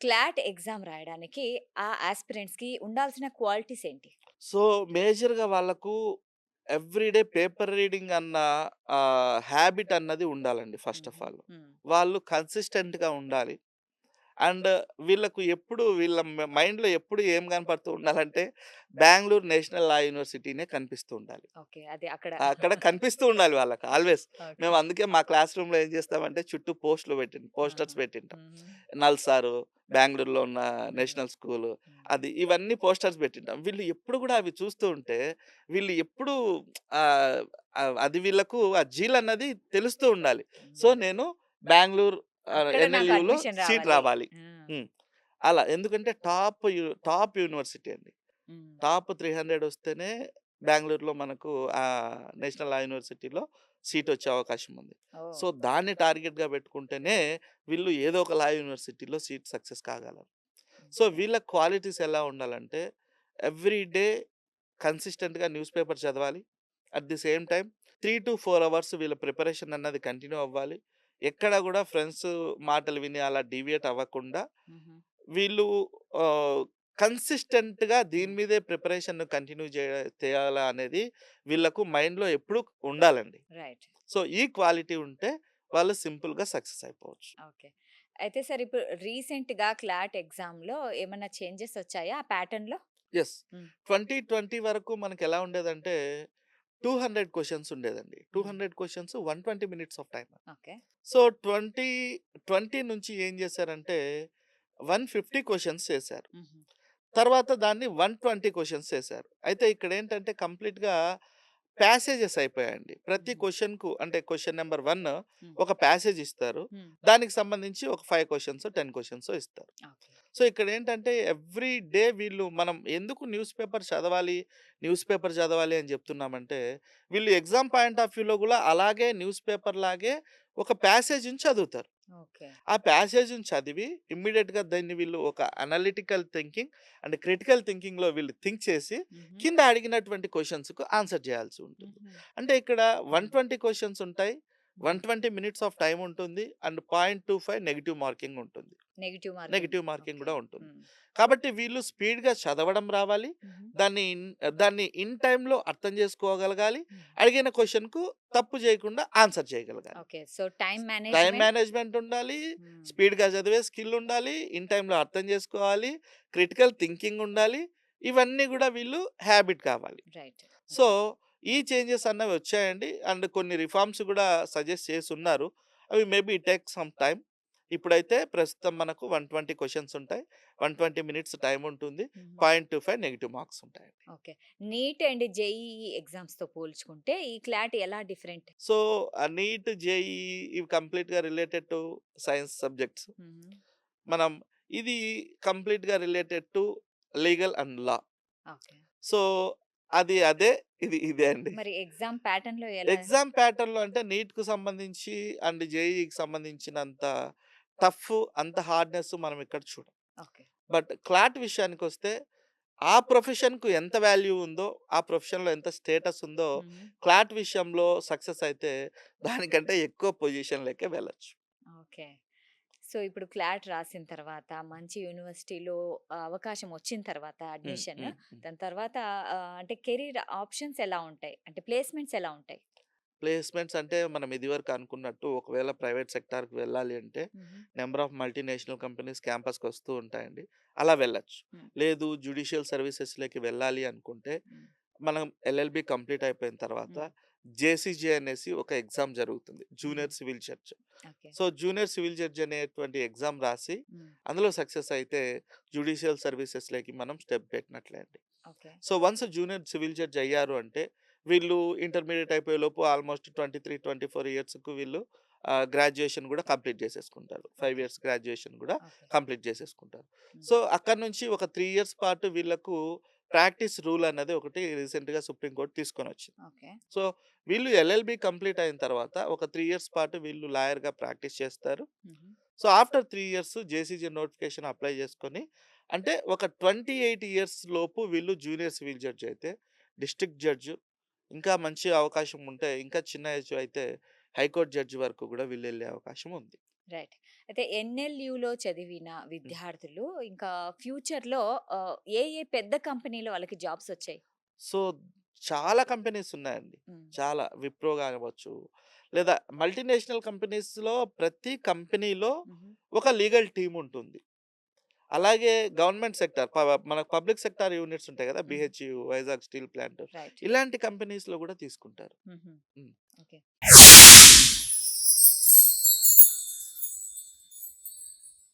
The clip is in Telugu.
క్లాట్ ఎగ్జామ్ రాయడానికి ఆ యాస్పిరెంట్స్‌కి ఉండాల్సిన క్వాలిటీస్ ఏంటి? సో, మేజర్‌గా వాళ్ళకు ఎవ్రీడే పేపర్ రీడింగ్ అన్న హాబిట్ అన్నది ఉండాలండి ఫస్ట్ ఆఫ్ హుహు. ఆల్. హ్మ్. వాళ్ళు కన్సిస్టెంట్‌గా ఉండాలి. అండ్ వీళ్ళకు ఎప్పుడు వీళ్ళ మైండ్‌లో ఎప్పుడు ఏం కనపడుతూ ఉండాలంటే, బెంగుళూరు నేషనల్ లా యూనివర్సిటీనే కనిపిస్తూ ఉండాలి. ఓకే. అది అక్కడ. అక్కడ కనిపిస్తూ ఉండాలి వాళ్ళకి ఆల్‌వేస్. మేము ఓకే. అందుకే మా క్లాస్ రూమ్‌లో ఏం చేస్తామంటే చుట్టూ ఆహా! పోస్టర్స్ పెట్టింటాం. హుహు. నల్సారు, బెంగుళూరులో ఉన్న హ్మ్. నేషనల్ స్కూలు హ్మ్. అది ఇవన్నీ పోస్టర్స్ పెట్టింటాం. వీళ్ళు ఎప్పుడు కూడా అవి చూస్తూ ఉంటే వీళ్ళు ఎప్పుడూ ఆహ్, అది వీళ్ళకు ఆ జీలన్నది తెలుస్తూ ఉండాలి. సో, హ్మ్. నేను బెంగుళూరు అక్కడ నాకు ఎన్‌ఎల్‌యూలో అడ్మిషన్ సీట్ రావాలి. రావాలి. ఆ! హ్మ్. అలా ఎందుకంటే టాప్ యూనివర్సిటీ అండి. హ్మ్. టాప్ 300 వస్తేనే బెంగుళూరులో మనకు నేషనల్ లా యూనివర్సిటీలో సీటొచ్చే అవకాశం ఉంది. ఓహ్! సో, దాన్ని టార్గెట్‌గా పెట్టుకుంటేనే వీళ్ళు ఏదో ఒక లా యూనివర్సిటీలో సీట్ సక్సెస్ కాగలరు. So, okay. వీళ్ళ క్వాలిటీస్ ఎలా ఉండాలంటే ఎవ్రీ డే కన్సిస్టెంట్‌గా న్యూస్ పేపర్ చదవాలి. At the same time 3-4 hours వీళ్ళ ప్రిపరేషన్ అన్నది కంటిన్యూ అవ్వాలి. ఎక్కడ గూడా ఫ్రెండ్స్ మాటలు విని అలా డీవియేట్ అవ్వకుండా హుహు. వీళ్ళు ఆహ్, కన్సిస్టెంట్‌గా దీని హ్మ్. మీదే ప్రిపరేషన్ కంటిన్యూ చేయాలా అనేది వీళ్ళకు మైండ్‌లో ఎప్పుడు ఉండాలండి. రైట్. సో, ఈ క్వాలిటీ ఉంటే వాళ్ళు సింపుల్‌గా సక్సెస్ అయిపోవచ్చు. ఓకే. అయితే సార్ ఇప్పుడు రీసెంట్‌గా క్లాట్ ఎగ్జామ్‌లో ఏమన్నా చేంజెస్ వచ్చాయా ఆ ప్యాటర్న్‌లో? యెస్. హ్మ్. 2020 వరకు మనకెలా ఉండేదంటే 200 క్వెషన్స్ ఉండేదండి. హ్మ్. 200 questions 120 minutes of time. Okay. So, 2020 నుంచి ఏం చేశారంటే 150 క్వెషన్స్ చేశారు. హుహు. తర్వాత దాన్ని 120 క్వెషన్స్ చేశారు. అయితే ఇక్కడేంటంటే కంప్లీట్‌గా ప్యాసేజెస్ అయిపోయాయండి. ప్రతి హుహు. క్వెషన్‌కు అంటే క్వెషన్ నంబర్ 1 హ్మ్. ఒక ప్యాసేజ్ ఇస్తారు. హ్మ్. దానికి సంబంధించి ఒక 5 క్వెషన్సో, 10 క్వెషన్సో ఇస్తారు. ఓకే. సో, ఇక్కడేంటంటే ఎవ్రీ డే వీళ్ళు మనం ఎందుకు న్యూస్ పేపర్ చదవాలి అని చెప్తున్నామంటే, వీళ్ళు ఎగ్జామ్ పాయింట్ ఆఫ్ వ్యూలో గూడా అలాగే న్యూస్ పేపర్ లాగే ఒక ప్యాసేజ్‌ని చదువుతారు. ఓకే. ఆ ప్యాసేజ్‌ని చదివి ఇమ్మీడియేట్‌గా దాన్ని వీళ్ళు ఒక అనలిటికల్ థింకింగ్ అండ్ క్రిటికల్ థింకింగ్‌లో వీళ్ళు థింక్ చేసి హుహు. కింద అడిగినటువంటి క్వెషన్స్‌కు ఆన్సర్ చేయాల్సి ఉంటుంది. హుహు. అంటే ఇక్కడ హ్మ్. 120 క్వెషన్స్ ఉంటాయి. హ్మ్. 120 మినిట్స్ ఆఫ్ టైమ్ ఉంటుంది. అండ్ 0.25 నెగెటివ్ మార్కింగ్ ఉంటుంది. Negative marking. Negative marking okay. గూడా ఉంటుంది. హ్మ్. కాబట్టి వీళ్ళు స్పీడ్‌గా చదవడం రావాలి. హుహు. దాన్ని ఇన్ టైమ్‌లో అర్థం చేసుకోగలగాలి. హ్మ్. అడిగిన క్వెషన్‌కు తప్పు చేయకుండా ఆన్సర్ చేయగలగాలి. Okay. So, time time management. Management ఉండాలి. హ్మ్. స్పీడ్‌గా చదివే స్కిల్ ఉండాలి. ఇన్ టైమ్‌లో అర్థం చేసుకోవాలి. క్రిటికల్ థింకింగ్ ఉండాలి. ఇవన్నీ గూడా వీళ్ళు హాబిట్ కావాలి. రైట్. So, okay. ఈ చేంజెస్ అన్నవి వచ్చాయండి. అండ్ కొన్ని రిఫార్మ్స్ గూడా సజెస్ట్ చేసున్నారు. అవి మేబీ టేక్ సమ్ టైమ్. ఇప్పుడైతే ప్రస్తుతం మనకు 120 క్వెషన్స్ ఉంటాయి. 120 మినిట్స్ టైమ్ ఉంటుంది. హుహు. 0.25 నెగెటివ్ మార్క్స్ ఉంటాయండి. ఓకే. నీట్ అండ్ జేఈఈ ఎగ్జామ్స్‌తో పోల్చుకుంటే ఈ క్లాట్ ఎలా డిఫరెంట్? సో, నీట్, జేఈఈ ఇవి కంప్లీట్‌గా రిలేటెడ్ టు సైన్స్ సబ్జెక్ట్స్. హుహు. మనం ఇది కంప్లీట్‌గా related to legal and law. Okay. So, అది అదే. ఇది ఇదే అండి. మరి ఎగ్జామ్ ప్యాటర్న్‌లో ఎలా? ఎగ్జామ్ ప్యాటర్న్‌లో అంటే నీట్‌కి సంబంధించి అండ్ జేఈఈకి సంబంధించినంత టఫ్, అంత హార్డ్‌నెస్ మనం ఇక్కడ చూడం. ఓకే. బట్ క్లాట్ విషయానికొస్తే ఆ ప్రొఫెషన్‌కు ఎంత వాల్యూ ఉందో, ఆ ప్రొఫెషన్‌లో ఎంత స్టేటస్ ఉందో, హుహు. క్లాట్ విషయంలో సక్సెస్ అయితే దానికంటే ఎక్కువ పొజిషన్‌లకే వెళ్ళొచ్చు. ఓకే. సో, ఇప్పుడు క్లాట్ రాసిన తర్వాత మంచి యూనివర్సిటీలో అవకాశం వచ్చిన తర్వాత హ్మ్. అడ్మిషన్, హ్మ్. హ్మ్. దాని తర్వాత అంటే కెరీర్ ఆప్షన్స్ ఎలా ఉంటాయి? అంటే ప్లేస్‌మెంట్స్ ఎలా ఉంటాయి? ప్లేస్‌మెంట్స్ అంటే మనం ఇదివరకు అనుకున్నట్టు ఒకవేళ ప్రైవేట్ సెక్టార్‌కి వెళ్ళాలి అంటే హుహు. నంబర్ ఆఫ్ మల్టీనేషనల్ కంపెనీస్ క్యాంపస్‌కి వస్తూ ఉంటాయండి. అలా వెళ్ళొచ్చు. హ్మ్. లేదు జ్యుడిషియల్ సర్వీసెస్‌లోకి వెళ్ళాలి అనుకుంటే హ్మ్. మనం ఎల్ఎల్‌బి కంప్లీట్ అయిపోయిన తర్వాత హ్మ్. జేసీజే అనేసి ఒక ఎగ్జామ్ జరుగుతుంది. హుహు. Junior civil judge. Okay. So, junior civil judge అనేటువంటి ఎగ్జామ్ రాసి హ్మ్. అందులో సక్సెస్ అయితే జ్యుడిషియల్ సర్వీసెస్‌లోకి మనం స్టెప్ పెట్టినట్లే అండి. Okay. So, once junior civil judge అయ్యారు అంటే, వీళ్ళు ఇంటర్మీడియేట్ అయిపోయేలోపు ఆల్‌మోస్ట్ 23, 24 ఇయర్స్‌కు వీళ్ళు గ్రాడ్యుయేషన్ గూడా కంప్లీట్ జేసేసుకుంటారు. 5 ఓకే. ఇయర్స్ గ్రాడ్యుయేషన్ గూడా ఓకే. కంప్లీట్ జేసేసుకుంటారు. హ్మ్. సో, అక్కడి నుంచి ఒక 3 ఇయర్స్ పాటు వీళ్ళకు ప్రాక్టీస్ రూల్ అనేది ఒకటి రీసెంట్‌గా సుప్రీం కోర్ట్ తీసుకొనొచ్చింది. ఓకే. సో, వీళ్ళు ఎల్ఎల్‌బి కంప్లీట్ అయిన తర్వాత ఒక 3 ఇయర్స్ పాటు వీళ్ళు లాయర్‌గా ప్రాక్టీస్ చేస్తారు. హుహు. So, after 3 years JCJ notification apply చేసుకొని అంటే ఒక 28 ఇయర్స్ లోపు వీళ్ళు జూనియర్ సివిల్ జడ్జ్ అయితే, డిస్ట్రిక్ట్ జడ్జ్ ఇంకా మంచి అవకాశం ఉంటే ఇంకా చిన్న ఏజ్ అయితే హైకోర్ట్ జడ్జ్ వరకు గూడా వీళ్ళెళ్ళే అవకాశం ఉంది. రైట్. అయితే ఎన్ఎల్యూలో చదివిన హ్మ్. విద్యార్థులు ఇంకా ఫ్యూచర్‌లో ఏ పెద్ద కంపెనీలో వాళ్ళకి జాబ్స్ వచ్చాయి? సో, చాలా కంపెనీస్ ఉన్నాయండి. హ్మ్. చాలా విప్రో కావచ్చు, లేదా మల్టీనేషనల్ కంపెనీస్‌లో ప్రతి కంపెనీలో హుహు. ఒక లీగల్ టీమ్ ఉంటుంది. అలాగే గవర్నమెంట్ సెక్టార్ మనకు పబ్లిక్ సెక్టార్ యూనిట్స్ ఉంటాయి కదా! హుహు. బీహెచ్‌ఈయు, వైజాగ్ స్టీల్ ప్లాంట్ రైట్. ఇలాంటి కంపెనీస్‌లో కూడా తీసుకుంటారు. హుహు. హ్మ్. ఓకే.